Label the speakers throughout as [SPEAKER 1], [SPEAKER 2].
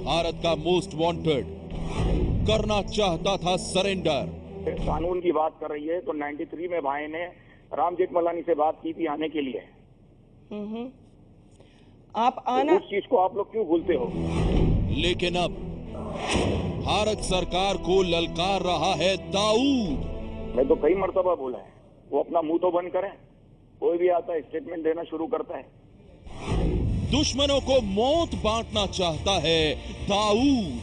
[SPEAKER 1] भारत का most wanted करना चाहता था सरेंडर।
[SPEAKER 2] कानून की बात कर रही है तो 93 में भाई ने राम जेठमलानी से बात की थी आने के लिए।
[SPEAKER 3] आप आना,
[SPEAKER 2] उस चीज को आप लोग क्यों भूलते हो?
[SPEAKER 1] लेकिन अब भारत सरकार को ललकार रहा है दाऊद।
[SPEAKER 2] मैं तो कई मर्तबा बोला है, वो अपना मुंह तो बंद करें। कोई भी आता है स्टेटमेंट देना शुरू करता है।
[SPEAKER 1] दुश्मनों को मौत बांटना चाहता है दाऊद।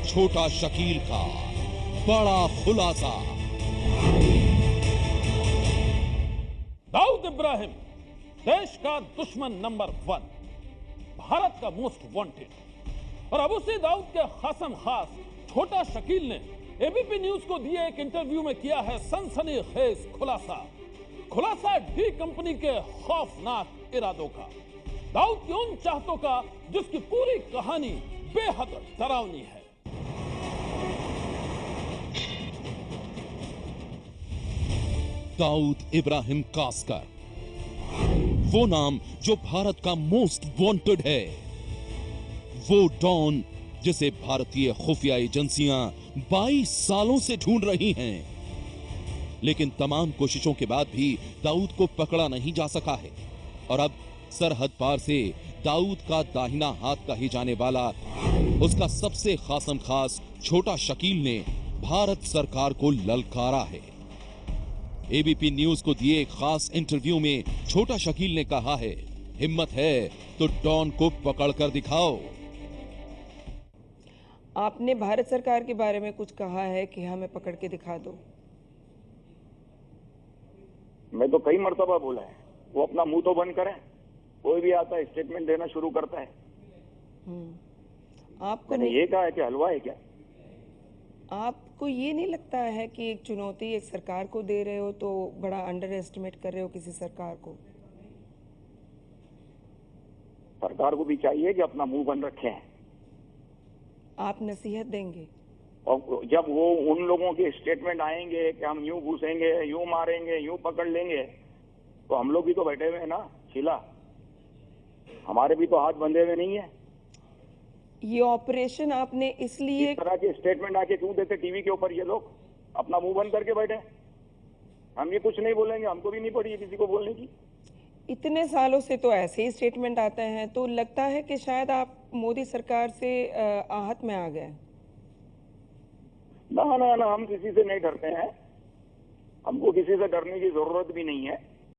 [SPEAKER 1] छोटा शकील का बड़ा खुलासा।
[SPEAKER 4] दाऊद इब्राहिम देश का दुश्मन नंबर 1, भारत का मोस्ट वांटेड। और अब उसी दाऊद के खासम खास छोटा शकील ने एबीपी न्यूज को दिए एक इंटरव्यू में किया है सनसनीखेज खुलासा डी कंपनी के खौफनाक इरादों का, दाऊद की उन चाहतों का जिसकी पूरी कहानी बेहद डरावनी है।
[SPEAKER 1] दाऊद इब्राहिम कासकर, वो नाम जो भारत का मोस्ट वांटेड है, वो डॉन जिसे भारतीय खुफिया एजेंसियां 22 सालों से ढूंढ रही हैं, लेकिन तमाम कोशिशों के बाद भी दाऊद को पकड़ा नहीं जा सका है। और अब सरहद पार से दाऊद का दाहिना हाथ कहे जाने वाला उसका सबसे खासम खास छोटा शकील ने भारत सरकार को ललकारा है। एबीपी न्यूज को दिए एक खास इंटरव्यू में छोटा शकील ने कहा है, हिम्मत है तो डॉन को पकड़ कर दिखाओ।
[SPEAKER 3] आपने भारत सरकार के बारे में कुछ कहा है कि हमें पकड़ के दिखा दो।
[SPEAKER 2] मैं तो कई मर्तबा बोला है, वो अपना मुंह तो बंद करें। कोई भी आता है स्टेटमेंट देना शुरू करता है।
[SPEAKER 3] आपको
[SPEAKER 2] मैंने ये कहा है कि हलवा है क्या?
[SPEAKER 3] आपको ये नहीं लगता है कि एक चुनौती एक सरकार को दे रहे हो तो बड़ा अंडर एस्टिमेट कर रहे हो किसी सरकार को?
[SPEAKER 2] सरकार को भी चाहिए कि अपना मुंह बंद रखें।
[SPEAKER 3] आप नसीहत देंगे?
[SPEAKER 2] और जब वो उन लोगों के स्टेटमेंट आएंगे कि हम यूं घुसेंगे, यूं मारेंगे, यूं पकड़ लेंगे, तो हम लोग भी तो बैठे हुए हैं ना शीला, हमारे भी तो हाथ बंधे हुए नहीं है।
[SPEAKER 3] ये ऑपरेशन आपने इसलिए
[SPEAKER 2] इस तरह के स्टेटमेंट आके क्यों देते टीवी के ऊपर? ये लोग अपना मुंह बंद करके बैठे। हम ये कुछ नहीं बोलेंगे, हमको भी नहीं पड़ी है किसी को बोलने की।
[SPEAKER 3] इतने सालों से तो ऐसे ही स्टेटमेंट आते हैं, तो लगता है कि शायद आप मोदी सरकार से आहत में आ गए।
[SPEAKER 2] ना, हम किसी से नहीं डरते हैं। हमको किसी से डरने की जरूरत भी नहीं है।